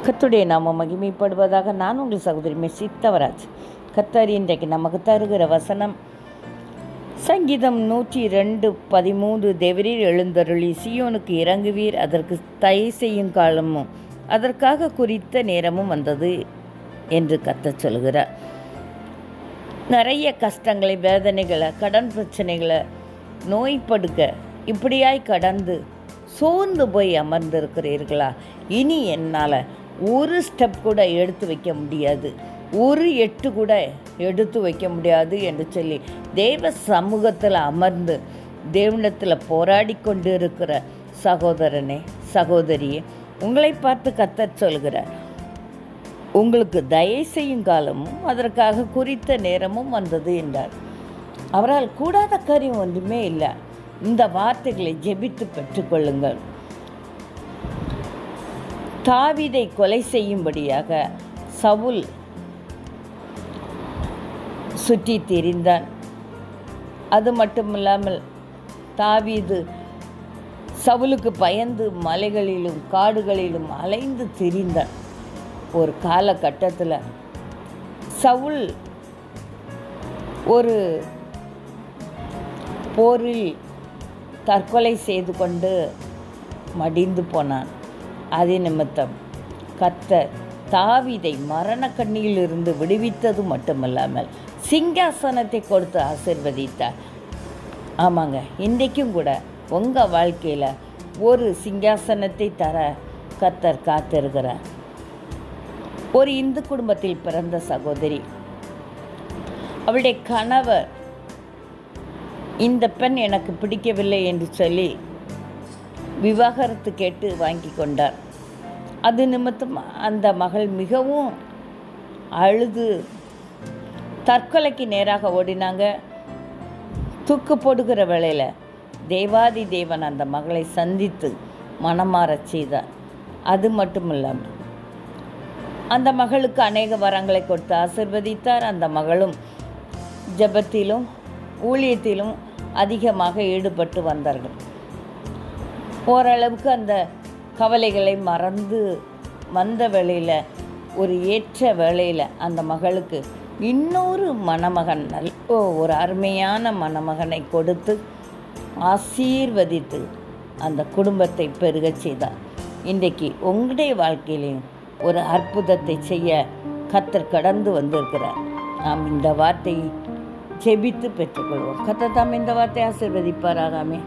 கர்த்தருடைய நாமம் மகிமைப்படுவதாக. நான் உங்கள் சகோதரி மெஸ்ஸி தவராஜ். கர்த்தர் இன்றைக்கு நமக்கு தருகிற வசனம் சங்கீதம் 102:13. தேவரீர் எழுந்தருளி சீயோனுக்கு இறங்குவீர், அதற்கு தயை செய்யும் காலமும் அதற்காக குறித்த நேரமும் வந்தது என்று கர்த்தர் சொல்கிறார். நிறைய கஷ்டங்களை, வேதனைகளை, கடன் பிரச்சனைகளை, நோய்படுக்க இப்படியாய் கடந்து சோர்ந்து போய் அமர்ந்திருக்கிறீர்களா? இனி என்னால் ஒரு ஸ்டெப் கூட எடுத்து வைக்க முடியாது, ஒரு எட்டு கூட எடுத்து வைக்க முடியாது என்று சொல்லி தேவ சமூகத்தில் அமர்ந்து தேவனிடத்தில் போராடி கொண்டு இருக்கிற சகோதரனே, சகோதரியே, உங்களை பார்த்து கர்த்தர் சொல்கிறார், உங்களுக்கு தயை செய்யும் காலமும் அதற்காக குறித்த நேரமும் வந்தது என்றார். அவரால் கூடாத காரியம் ஒன்றுமே இல்லை. இந்த வார்த்தைகளை ஜெபித்து பெற்றுக்கொள்ளுங்கள். தாவீதை கொலை செய்யும்படியாக சவுல் சுற்றி திரிந்தான். அது மட்டுமில்லாமல் தாவீது சவுலுக்கு பயந்து மலைகளிலும் காடுகளிலும் அலைந்து திரிந்தான். ஒரு காலகட்டத்தில் சவுல் ஒரு போரில் தற்கொலை செய்து கொண்டு மடிந்து போனான். அதே நிமித்தம் கர்த்தர் தாவீதை மரண கண்ணியிலிருந்து விடுவித்தது மட்டுமல்லாமல் சிங்காசனத்தை கொடுத்து ஆசீர்வதித்தார். ஆமாங்க, இன்றைக்கும் கூட உங்கள் வாழ்க்கையில் ஒரு சிங்காசனத்தை தர கர்த்தர் காத்திருக்கிறார். ஒரு இந்து குடும்பத்தில் பிறந்த சகோதரி, அவளுடைய கணவர் இந்த பெண் எனக்கு பிடிக்கவில்லை என்று சொல்லி விவாகரத்து கேட்டு வாங்கி கொண்டார். அது நிமித்தம் அந்த மகள் மிகவும் அழுது தற்கொலைக்கு நேராக ஓடினாங்க. தூக்கு போடுகிற வேளையில் தேவாதி தேவன் அந்த மகளை சந்தித்து மனமாறச் செய்தார். அது மட்டும் இல்லாமல் அந்த மகளுக்கு அநேக வரங்களை கொடுத்து ஆசீர்வதித்தார். அந்த மகளும் ஜெபத்திலும் ஊழியத்திலும் அதிகமாக ஈடுபட்டு வந்தார்கள். ஓரளவுக்கு அந்த கவலைகளை மறந்து வந்த வேளையில், ஒரு ஏற்ற வேளையில் அந்த மகளுக்கு இன்னொரு மணமகன், ஒரு அருமையான மணமகனை கொடுத்து ஆசீர்வதித்து அந்த குடும்பத்தை பெருகச் செய்தார். இன்றைக்கு உங்களுடைய வாழ்க்கையிலையும் ஒரு அற்புதத்தை செய்ய கர்த்தர் கடந்து வந்திருக்கிறார். நாம் இந்த வார்த்தையை ஜெபித்து பெற்றுக்கொள்வோம். கர்த்தர் தாம் இந்த வார்த்தையை ஆசீர்வதிப்பாராகாமே.